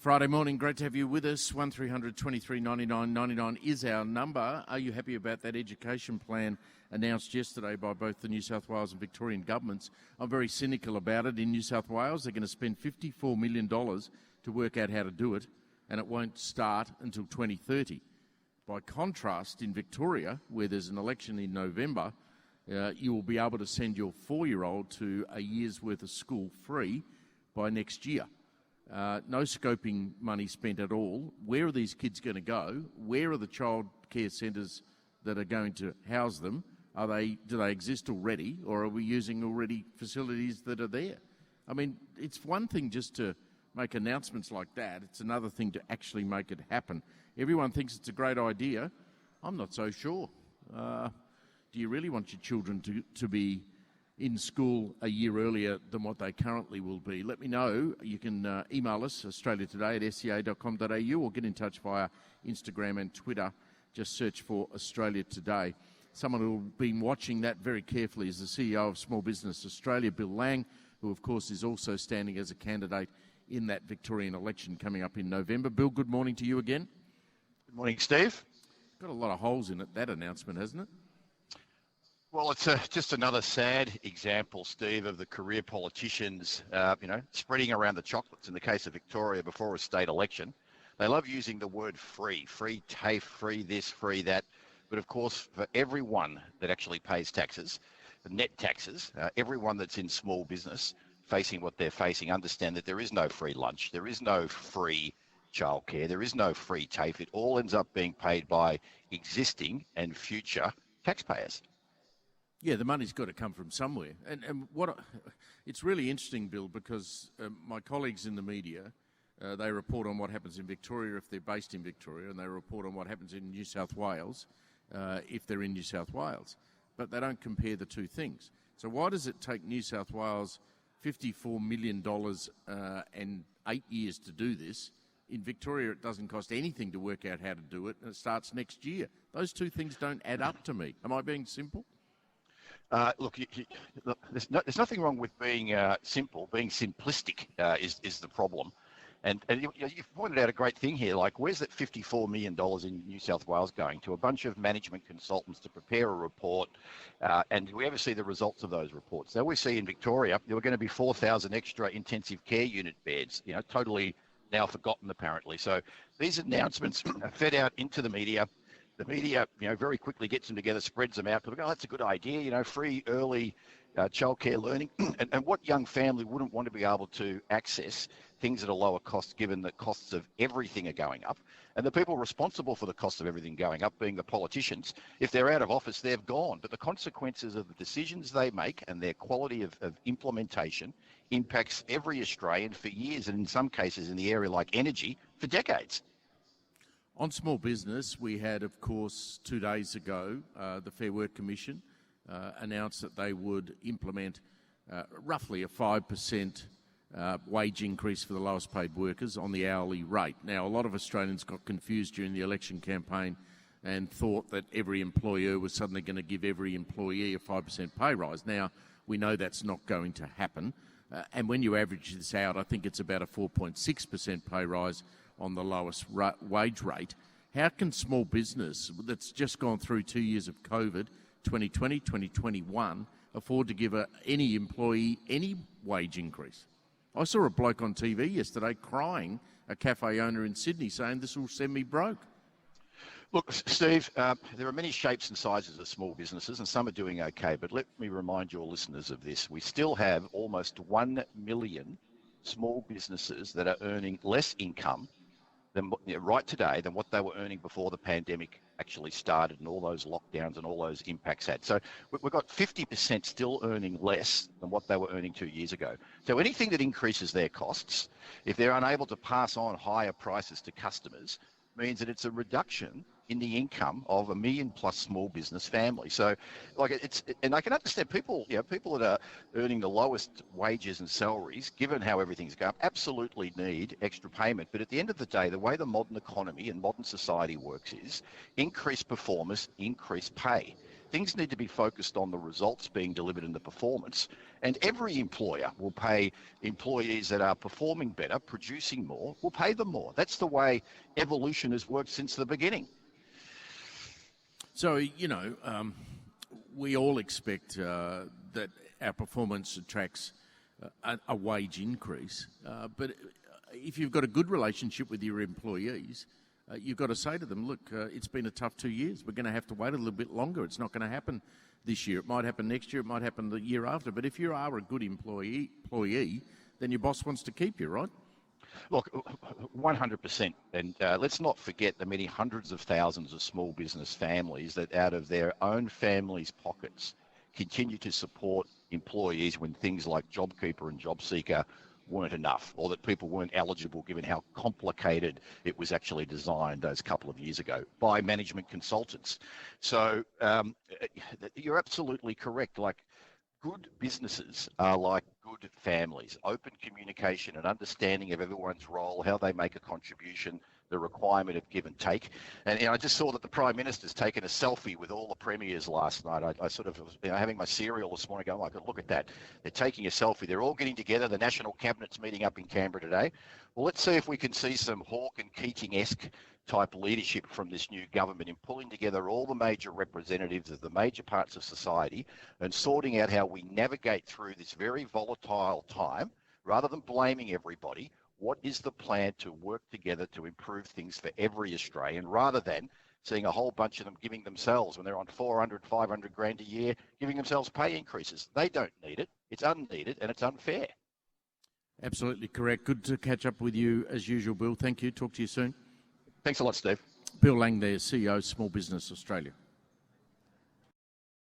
Friday morning, great to have you with us. 1300 23 99 99 is our number. Are you happy about that education plan announced yesterday by both the New South Wales and Victorian governments? I'm very cynical about it. In New South Wales, they're going to spend $54 million to work out how to do it, and it won't start until 2030. By contrast, in Victoria, where there's an election in November, you will be able to send your 4-year-old to a year's worth of school free by next year. No scoping money spent at all. Where are these kids going to go? Where are the child care centres that are going to house them? Do they exist already, or are we using already facilities that are there? I mean, it's one thing just to make announcements like that. It's another thing to actually make it happen. Everyone thinks it's a great idea. I'm not so sure. Do you really want your children to be in school a year earlier than what they currently will be? Let me know. You can email us, australiatoday@sca.com.au, or get in touch via Instagram and Twitter. Just search for Australia Today. Someone who will be watching that very carefully is the CEO of Small Business Australia, Bill Lang, who of course is also standing as a candidate in that Victorian election coming up in November. Bill, good morning to you again. Good morning, Steve. Got a lot of holes in it, that announcement, hasn't it? Well, it's just another sad example, Steve, of the career politicians, spreading around the chocolates in the case of Victoria before a state election. They love using the word free TAFE, free this, free that. But of course, for everyone that actually pays taxes, net taxes, everyone that's in small business facing what they're facing, understand that there is no free lunch, there is no free childcare, there is no free TAFE. It all ends up being paid by existing and future taxpayers. Yeah, the money's got to come from somewhere. And it's really interesting, Bill, because my colleagues in the media, they report on what happens in Victoria if they're based in Victoria, and they report on what happens in New South Wales if they're in New South Wales. But they don't compare the two things. So why does it take New South Wales $54 million and 8 years to do this? In Victoria, it doesn't cost anything to work out how to do it, and it starts next year. Those two things don't add up to me. Am I being simple? Look, there's nothing wrong with being simple. Being simplistic is the problem. And you've pointed out a great thing here. Like, where's that $54 million in New South Wales going? To a bunch of management consultants to prepare a report. And do we ever see the results of those reports? So we see in Victoria, there were going to be 4,000 extra intensive care unit beds, totally now forgotten apparently. So these announcements are fed out into the media. The media, very quickly gets them together, spreads them out. People go, oh, that's a good idea, free early childcare learning. and what young family wouldn't want to be able to access things at a lower cost, given the costs of everything are going up? And the people responsible for the cost of everything going up, being the politicians, if they're out of office, they've gone. But the consequences of the decisions they make and their quality of implementation impacts every Australian for years, and in some cases in the area like energy, for decades. On small business, we had, of course, 2 days ago, the Fair Work Commission announced that they would implement roughly a 5% wage increase for the lowest paid workers on the hourly rate. Now, a lot of Australians got confused during the election campaign and thought that every employer was suddenly going to give every employee a 5% pay rise. Now, we know that's not going to happen. And when you average this out, I think it's about a 4.6% pay rise on the lowest wage rate. How can small business that's just gone through 2 years of COVID, 2020, 2021, afford to give any employee any wage increase? I saw a bloke on TV yesterday crying, a cafe owner in Sydney, saying this will send me broke. Look, Steve, there are many shapes and sizes of small businesses, and some are doing okay, but let me remind your listeners of this. We still have almost 1 million small businesses that are earning less income right today than what they were earning before the pandemic actually started and all those lockdowns and all those impacts had. So we've got 50% still earning less than what they were earning 2 years ago. So anything that increases their costs, if they're unable to pass on higher prices to customers, means that it's a reduction in the income of 1 million plus small business families. So, and I can understand people that are earning the lowest wages and salaries, given how everything's going, absolutely need extra payment. But at the end of the day, the way the modern economy and modern society works is increase performance, increase pay. Things need to be focused on the results being delivered in the performance. And every employer will pay employees that are performing better, producing more, will pay them more. That's the way evolution has worked since the beginning. So, we all expect that our performance attracts a wage increase. But if you've got a good relationship with your employees, you've got to say to them, look, it's been a tough 2 years. We're going to have to wait a little bit longer. It's not going to happen this year. It might happen next year. It might happen the year after. But if you are a good employee, then your boss wants to keep you, right? Look, 100%. And let's not forget the many hundreds of thousands of small business families that out of their own families' pockets continue to support employees when things like JobKeeper and JobSeeker weren't enough, or that people weren't eligible given how complicated it was actually designed those couple of years ago by management consultants. So you're absolutely correct. Like, good businesses are like good families. Open communication and understanding of everyone's role, how they make a contribution, the requirement of give and take. And I just saw that the Prime Minister's taken a selfie with all the premiers last night. I sort of was having my cereal this morning going, oh my God, look at that. They're taking a selfie. They're all getting together. The National Cabinet's meeting up in Canberra today. Well, let's see if we can see some Hawke and Keating-esque type leadership from this new government in pulling together all the major representatives of the major parts of society and sorting out how we navigate through this very volatile time, rather than blaming everybody. What is the plan to work together to improve things for every Australian, rather than seeing a whole bunch of them giving themselves, when they're on 400, 500 grand a year, giving themselves pay increases? They don't need it. It's unneeded and it's unfair. Absolutely correct. Good to catch up with you as usual, Bill. Thank you. Talk to you soon. Thanks a lot, Steve. Bill Lang there, CEO, Small Business Australia.